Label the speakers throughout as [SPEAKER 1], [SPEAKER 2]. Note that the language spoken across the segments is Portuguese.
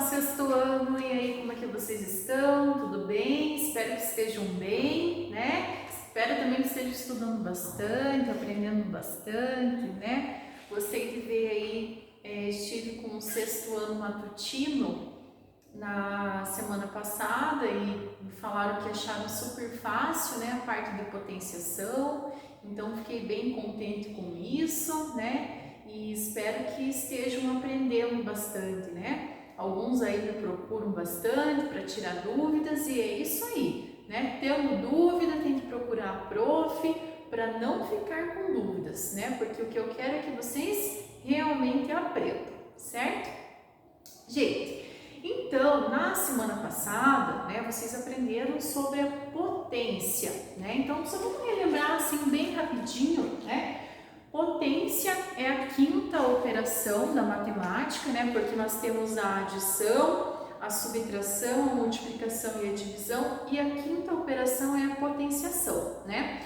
[SPEAKER 1] sexto ano, e aí, como é que vocês estão? Tudo bem? Espero que estejam bem, né? Espero também que estejam estudando bastante, aprendendo bastante, né? Gostei de ver aí, estive com o sexto ano matutino na semana passada e falaram que acharam super fácil, né, a parte da potenciação, então fiquei bem contente com isso, né? E espero que estejam aprendendo bastante, né? Alguns aí me procuram bastante para tirar dúvidas e é isso aí, né? Tendo dúvida, tem que procurar a prof para não ficar com dúvidas, né? Porque o que eu quero é que vocês realmente aprendam, certo? Gente, então, na semana passada, né, vocês aprenderam sobre a potência, né? Então, só vamos relembrar assim bem rapidinho, né? Potência é a quinta operação da matemática, né? Porque nós temos a adição, a subtração, a multiplicação e a divisão, e a quinta operação é a potenciação, né?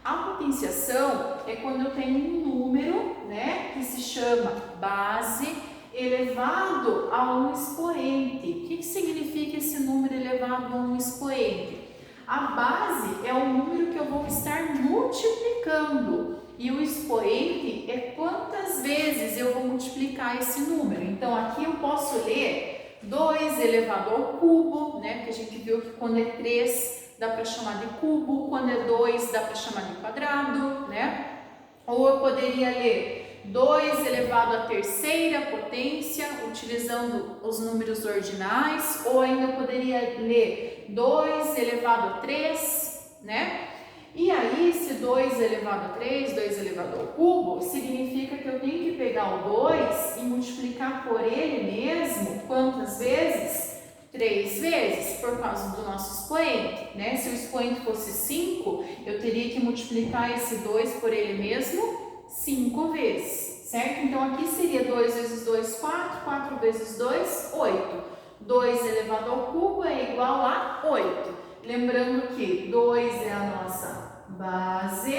[SPEAKER 1] A potenciação é quando eu tenho um número, né, que se chama base elevado a um expoente. O que significa esse número elevado a um expoente? A base é o número que eu vou estar multiplicando e o expoente é quantas vezes eu vou multiplicar esse número. Então, aqui eu posso ler 2 elevado ao cubo, né? Porque a gente viu que quando é 3 dá para chamar de cubo, quando é 2 dá para chamar de quadrado, né? Ou eu poderia ler 2 elevado à terceira potência, utilizando os números ordinais, ou ainda poderia ler 2 elevado a 3, né? E aí, se 2 elevado a 3, 2 elevado ao cubo, significa que eu tenho que pegar o 2 e multiplicar por ele mesmo, quantas vezes? 3 vezes, por causa do nosso expoente, né? Se o expoente fosse 5, eu teria que multiplicar esse 2 por ele mesmo 5 vezes, certo? Então, aqui seria 2 vezes 2, 4, 4 vezes 2, 8. 2 elevado ao cubo é igual a 8. Lembrando que 2 é a nossa base,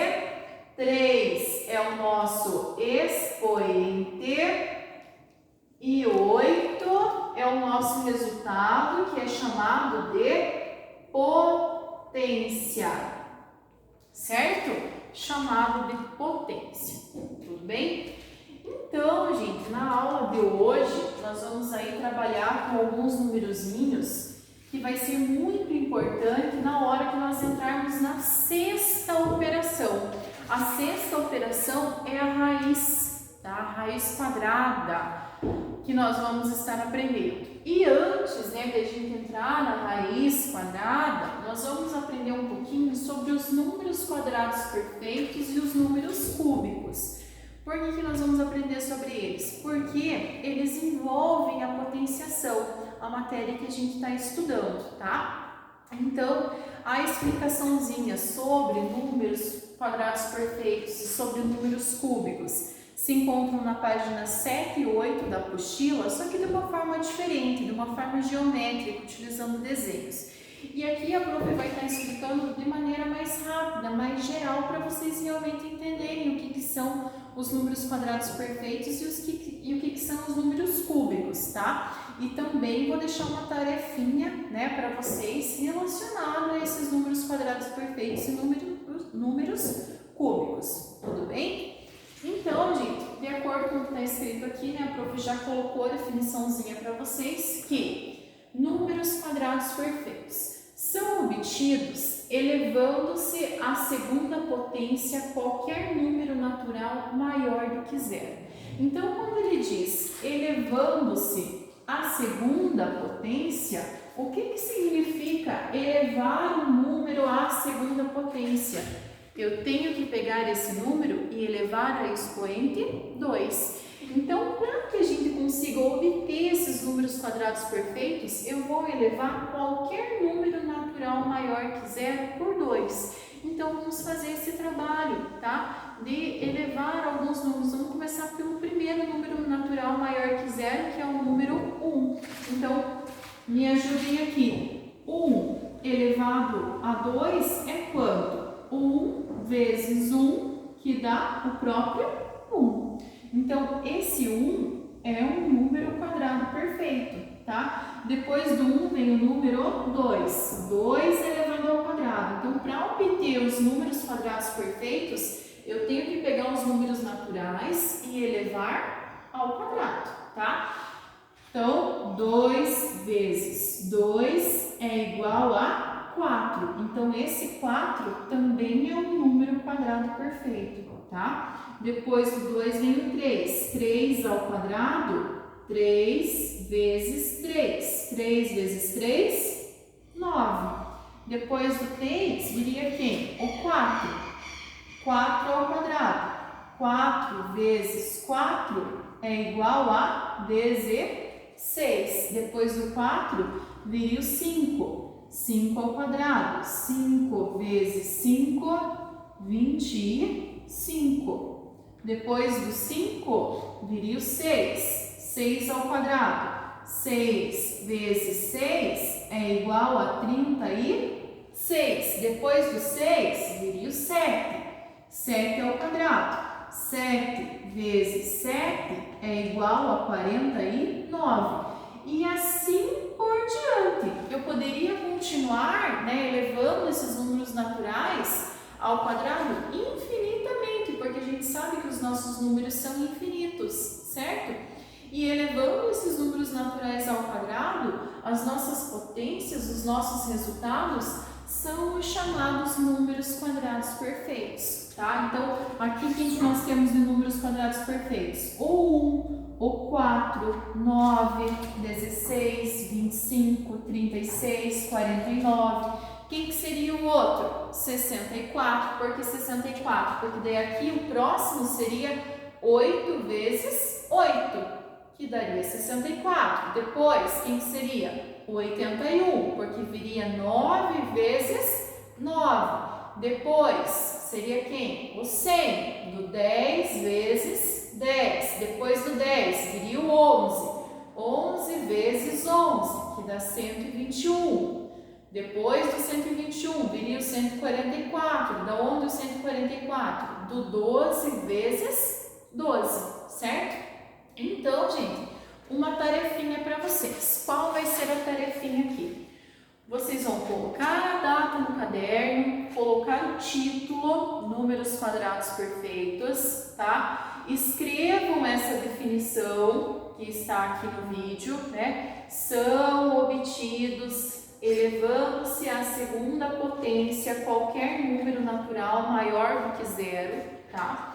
[SPEAKER 1] 3 é o nosso expoente e 8 é o nosso resultado, que é chamado de potência, certo? Chamado de potência, tudo bem? Então, gente, na aula de hoje, nós vamos aí trabalhar com alguns numerozinhos que vai ser muito importante na hora que nós entrarmos na sexta operação. A sexta operação é a raiz, tá? A raiz quadrada, que nós vamos estar aprendendo. E antes, né, de a gente entrar na raiz quadrada, nós vamos aprender um pouquinho sobre os números quadrados perfeitos e os números cúbicos. Por que nós vamos aprender sobre eles? Porque eles envolvem a potenciação, a matéria que a gente está estudando, tá? Então, a explicaçãozinha sobre números quadrados perfeitos e sobre números cúbicos se encontram na página 7 e 8 da apostila, só que de uma forma diferente, de uma forma geométrica, utilizando desenhos. E aqui a prof vai estar explicando de maneira mais rápida, mais geral, para vocês realmente entenderem o que são os números quadrados perfeitos e o que são os números cúbicos, tá? E também vou deixar uma tarefinha, né, para vocês relacionada a esses números quadrados perfeitos e números cúbicos, tudo bem? Então, gente, de acordo com o que está escrito aqui, né, a prof já colocou a definiçãozinha para vocês que números quadrados perfeitos são obtidos elevando-se à segunda potência qualquer número natural maior do que zero. Então, quando ele diz elevando-se à segunda potência, o que significa elevar um número à segunda potência? Eu tenho que pegar esse número e elevar a expoente 2. Então, para que a gente consiga obter esses números quadrados perfeitos, eu vou elevar qualquer número natural maior que zero por 2. Então, vamos fazer esse trabalho, tá? De elevar alguns números. Vamos começar pelo primeiro número natural maior que zero, que é o número 1. Então, me ajudem aqui. 1 elevado a 2 é quanto? 1 vezes 1, que dá o próprio 1. Então, esse 1 é um número quadrado perfeito, tá? Depois do 1 vem o número 2. 2 elevado ao quadrado. Então, para obter os números quadrados perfeitos, eu tenho que pegar os números naturais e elevar ao quadrado, tá? Então, 2 vezes 2 é igual a 4. Então, esse 4 também é um número quadrado perfeito, tá? Depois do 2 vem o 3. 3 ao quadrado, 3 vezes 3. 3 vezes 3, 9. Depois do 3, viria quem? O 4. 4 ao quadrado. 4 vezes 4 é igual a 16. Depois do 4, viria o 5. 5 ao quadrado. 5 vezes 5, 25. Depois do 5, viria o 6. 6 ao quadrado. 6 vezes 6 é igual a 36. Depois do 6, viria o 7. 7 ao quadrado. 7 vezes 7 é igual a 49. E assim por diante. Eu poderia continuar, né, elevando esses números naturais ao quadrado infinitamente, porque a gente sabe que os nossos números são infinitos, certo? E elevando esses números naturais ao quadrado, as nossas potências, os nossos resultados são os chamados números quadrados perfeitos, tá? Então, aqui o que nós temos de números quadrados perfeitos? O 1, o 4, 9, 16, 25, 36, 49. Quem que seria o outro? 64. Por que 64? Porque daí aqui o próximo seria 8 vezes 8, que daria 64. Depois, quem que seria? 81, porque viria 9 vezes 9. Depois, seria quem? O 100, do 10 vezes 10. Depois do 10, viria o 11. 11 vezes 11, que dá 121. Depois do 121, viria o 144. Da onde o 144? Do 12 vezes 12, certo? Então, gente, uma tarefinha para vocês. Qual vai ser a tarefinha aqui? Vocês vão colocar a data no caderno, colocar o título, números quadrados perfeitos, tá? Escrevam essa definição que está aqui no vídeo, né? São obtidos elevando-se à segunda potência qualquer número natural maior do que zero, tá?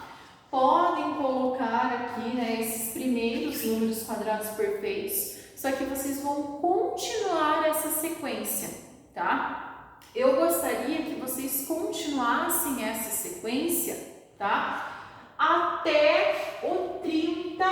[SPEAKER 1] Podem colocar aqui, né, esses primeiros números quadrados perfeitos, só que vocês vão continuar essa sequência, tá? Eu gostaria que vocês continuassem essa sequência, tá? Até o 30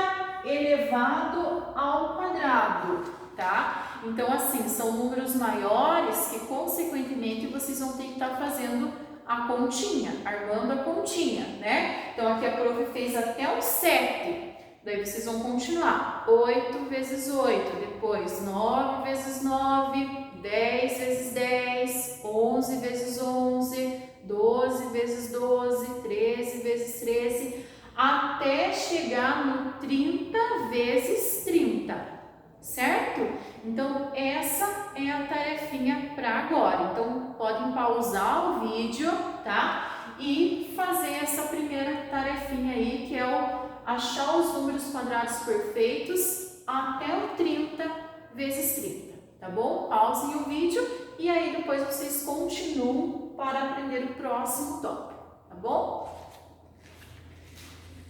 [SPEAKER 1] elevado ao quadrado, tá? Então, assim, são números maiores que, consequentemente, vocês vão ter que estar fazendo a continha, armando a continha, né? Então, aqui a prof fez até o 7. Daí, vocês vão continuar. 8 vezes 8. Depois, 9 vezes 9. 10 vezes 10. 11 vezes 11. 12 vezes 12. 13 vezes 13. Até chegar no 30 vezes 30. Certo? Então, essa é a tarefinha para agora. Então, podem pausar o vídeo, tá? E fazer essa primeira tarefinha aí, que é o achar os números quadrados perfeitos até o 30 vezes 30, tá bom? Pausem o vídeo e aí depois vocês continuam para aprender o próximo tópico, tá bom?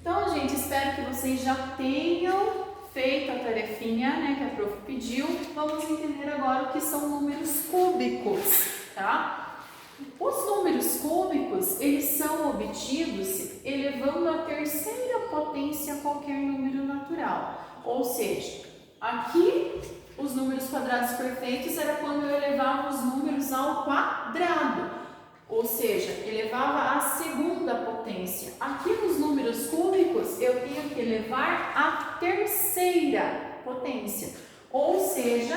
[SPEAKER 1] Então, gente, espero que vocês já tenham feito a tarefinha, né, que a prof pediu. Vamos entender agora o que são números cúbicos, tá? Os números cúbicos, eles são obtidos elevando a terceira potência qualquer número natural. Ou seja, aqui os números quadrados perfeitos era quando eu elevava os números ao quadrado. Ou seja, elevava a segunda potência. Aqui nos números cúbicos, eu tenho que elevar a terceira potência. Ou seja,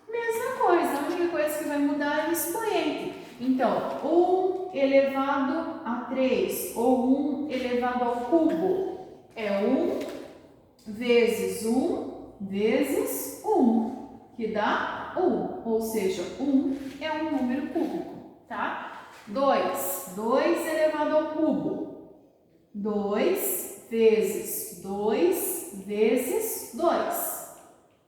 [SPEAKER 1] mesma coisa, a única coisa que vai mudar é o expoente. Então, 1 elevado a 3 ou 1 elevado ao cubo é 1 vezes 1 vezes 1, que dá 1, ou seja, 1 é um número cúbico, tá? 2 elevado ao cubo, 2 vezes 2 vezes 2,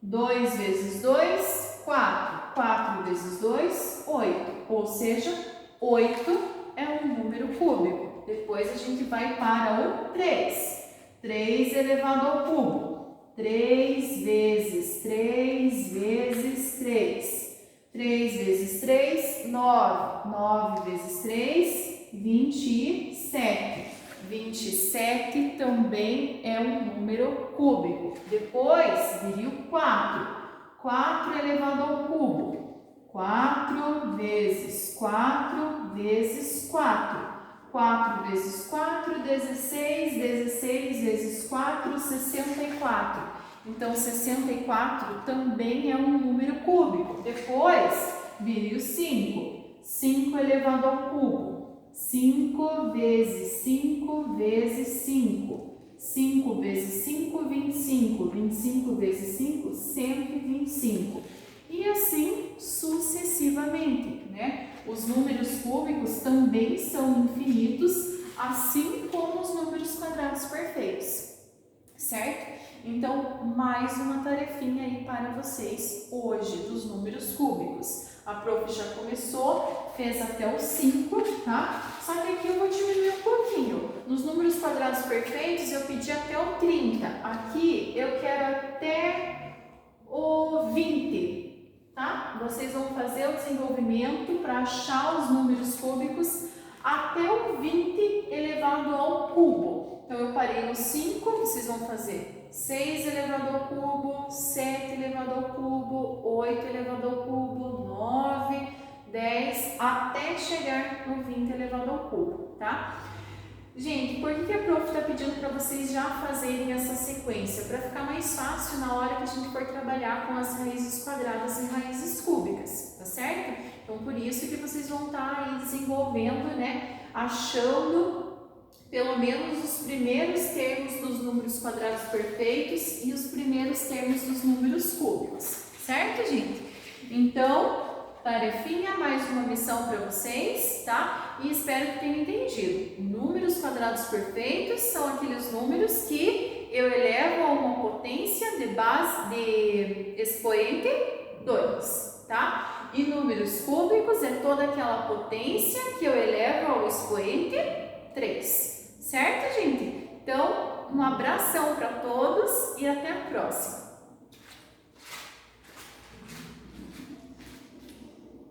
[SPEAKER 1] 2 vezes 2, 4, 4 vezes 2, 8, ou seja, 8 é um número cúbico. Depois a gente vai para o 3, 3 elevado ao cubo, 3 vezes 3 vezes 3, 3 vezes 3, 9, 9 vezes 3, 27. 27 também é um número cúbico. Depois viria o 4, 4 elevado ao cubo, 4 vezes 4 vezes 4, 4 vezes 4, 16, 16 vezes 4, 64. Então, 64 também é um número cúbico. Depois, viria o 5. 5 elevado ao cubo. 5 vezes 5 vezes 5. 5 vezes 5, 25. 25 vezes 5, 125. E assim sucessivamente, né? Os números cúbicos também são infinitos, assim como os números quadrados perfeitos, certo? Então, mais uma tarefinha aí para vocês hoje dos números cúbicos. A prof já começou, fez até o 5, tá? Só que aqui eu vou diminuir um pouquinho. Nos números quadrados perfeitos eu pedi até o 30. Aqui eu quero até o 20, tá? Vocês vão fazer o desenvolvimento para achar os números cúbicos até o 20 elevado ao cubo. Então, eu parei no 5, vocês vão fazer 6 elevado ao cubo, 7 elevado ao cubo, 8 elevado ao cubo, 9, 10, até chegar no 20 elevado ao cubo, tá? Gente, por que a prof está pedindo para vocês já fazerem essa sequência? Para ficar mais fácil na hora que a gente for trabalhar com as raízes quadradas e raízes cúbicas, tá certo? Então, por isso que vocês vão estar aí desenvolvendo, né? Achando pelo menos os primeiros termos dos números quadrados perfeitos e os primeiros termos dos números cúbicos, certo, gente? Então, tarefinha, mais uma missão para vocês, tá? E espero que tenham entendido. Números quadrados perfeitos são aqueles números que eu elevo a uma potência de base de expoente 2, tá? E números cúbicos é toda aquela potência que eu elevo ao expoente 3, certo, gente? Então, um abração para todos e até a próxima!